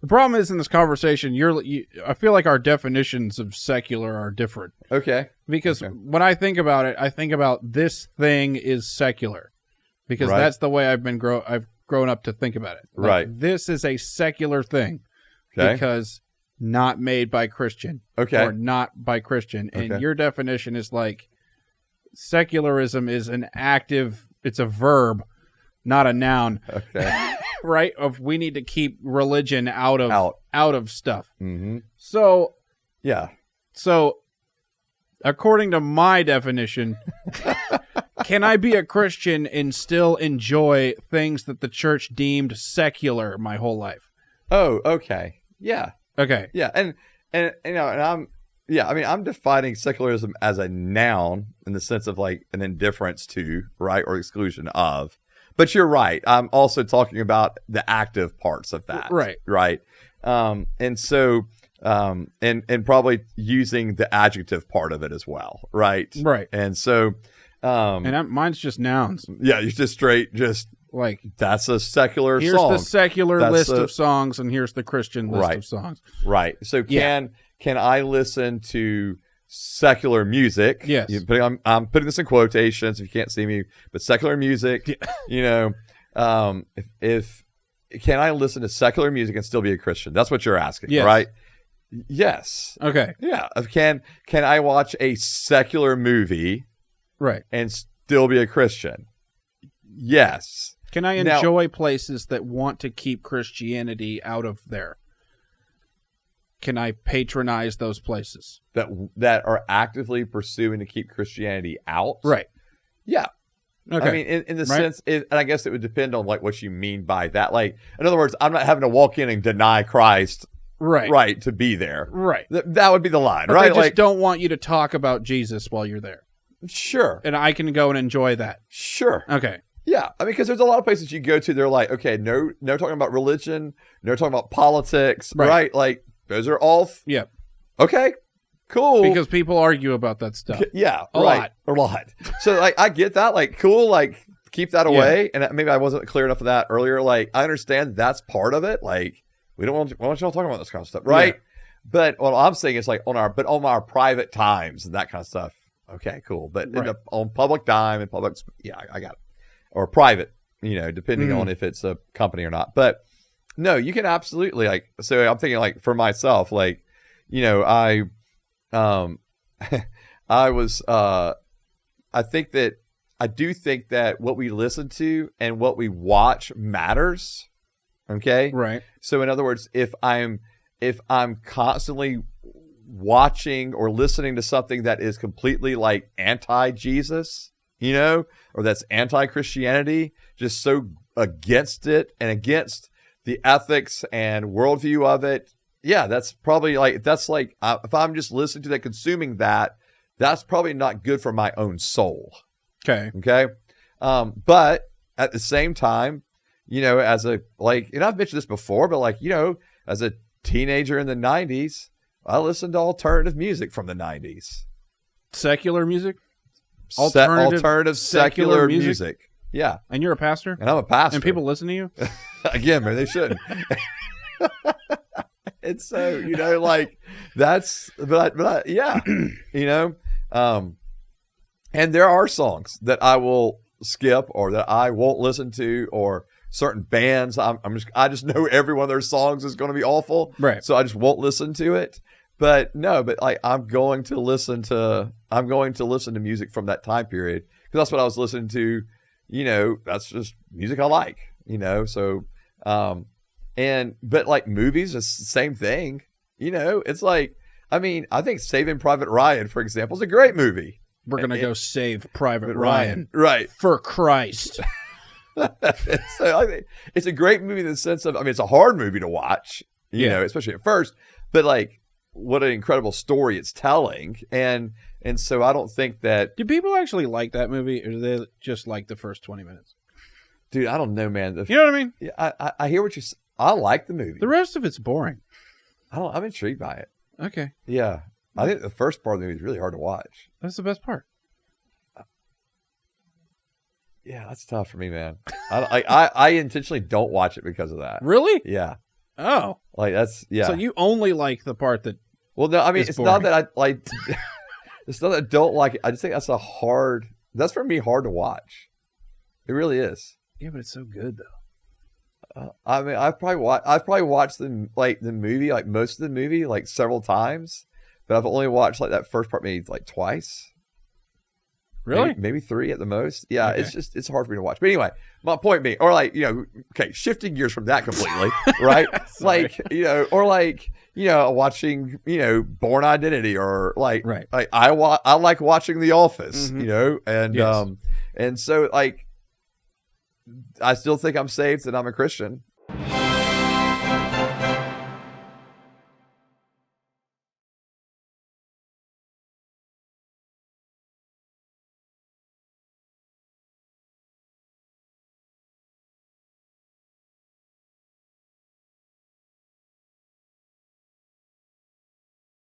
The problem is in this conversation, I feel like our definitions of secular are different. Okay. Because when I think about it, I think about this thing is secular. Because that's the way I've grown up to think about it. Like, right. This is a secular thing. Okay. Because not made by Christian. Okay. Or not by Christian. And your definition is like secularism is it's a verb, not a noun. Okay. Right? We need to keep religion out of stuff. Mm-hmm. So yeah. So according to my definition, can I be a Christian and still enjoy things that the church deemed secular my whole life? Oh, okay. Yeah. Okay. Yeah. And I'm defining secularism as a noun in the sense of like an indifference to, right, or exclusion of. But you're right. I'm also talking about the active parts of that. Right. Right. And so, and probably using the adjective part of it as well. Right. Right. And so, mine's just nouns. Yeah. You just like, that's a secular here's song. Here's the secular list of songs, and here's the Christian list of songs. Right. So can I listen to secular music? Yes. I'm putting this in quotations if you can't see me, but secular music, if can I listen to secular music and still be a Christian? That's what you're asking, right? Yes. Okay. Yeah. Can I watch a secular movie, right, and still be a Christian? Yes. Can I enjoy places that want to keep Christianity out of there? Can I patronize those places that are actively pursuing to keep Christianity out? Right. Yeah. Okay. I mean, in the sense, and I guess it would depend on like what you mean by that. Like, in other words, I'm not having to walk in and deny Christ, right, to be there. Right. That would be the line, but right? I just don't want you to talk about Jesus while you're there. Sure. And I can go and enjoy that. Sure. Okay. Yeah, I mean, because there's a lot of places you go to, they're like, okay, no talking about religion, no talking about politics, right? Like, those are all... Yeah. Okay, cool. Because people argue about that stuff. Yeah, a lot. So, like, I get that. Like, cool, like, keep that away. And maybe I wasn't clear enough of that earlier. Like, I understand that's part of it. Like, we don't want y'all talking about this kind of stuff, right? Yeah. But what I'm saying is, like, on our private times and that kind of stuff, okay, cool. But on public time and public... Yeah, I got it. Or private, depending on if it's a company or not. But no, you can absolutely so I'm thinking like for myself, like, I do think that what we listen to and what we watch matters. Okay. Right. So in other words, if I'm constantly watching or listening to something that is completely like anti-Jesus, or that's anti-Christianity, just so against it and against the ethics and worldview of it. Yeah, that's probably if I'm just listening to that, consuming that, that's probably not good for my own soul. Okay. But at the same time, as and I've mentioned this before, but as a teenager in the 90s, I listened to alternative music from the 90s. Secular music? Alternative secular music. Yeah. And you're a pastor? And I'm a pastor. And people listen to you? Again, man, they shouldn't. And so, that's, but yeah, and there are songs that I will skip or that I won't listen to, or certain bands. I just know every one of their songs is going to be awful. Right. So I just won't listen to it. But no, I'm going to listen to music from that time period because that's what I was listening to. That's just music I like. So but like movies, it's the same thing. It's like, I think Saving Private Ryan, for example, is a great movie. We're gonna go save Private Ryan, right? For Christ. So I think it's a great movie in the sense of, it's a hard movie to watch, especially at first, but like, what an incredible story it's telling. And so I don't think that... Do people actually like that movie, or do they just like the first 20 minutes? Dude, I don't know, man. You know what I mean? Yeah, I hear what I like the movie. The rest of it's boring. I'm intrigued by it. Okay. Yeah. I think the first part of the movie is really hard to watch. That's the best part. Yeah, that's tough for me, man. I intentionally don't watch it because of that. Really? Yeah. Oh, Like that's So you only like the part that. Well, no, I mean, it's not boring. that I like. It's not that I don't like it. I just think that's for me hard to watch. It really is. Yeah, but it's so good though. I mean, I've probably watched the movie, like most of the movie, like several times, but I've only watched like that first part maybe like twice. Really? Maybe 3 at the most. Yeah, Okay. it's hard for me to watch. But anyway, my point being, or like, okay, shifting gears from that completely, right? Like, or like, watching, Born Identity, or like, Right. like I like watching The Office, and Yes. and so like, I still think I'm saved and I'm a Christian,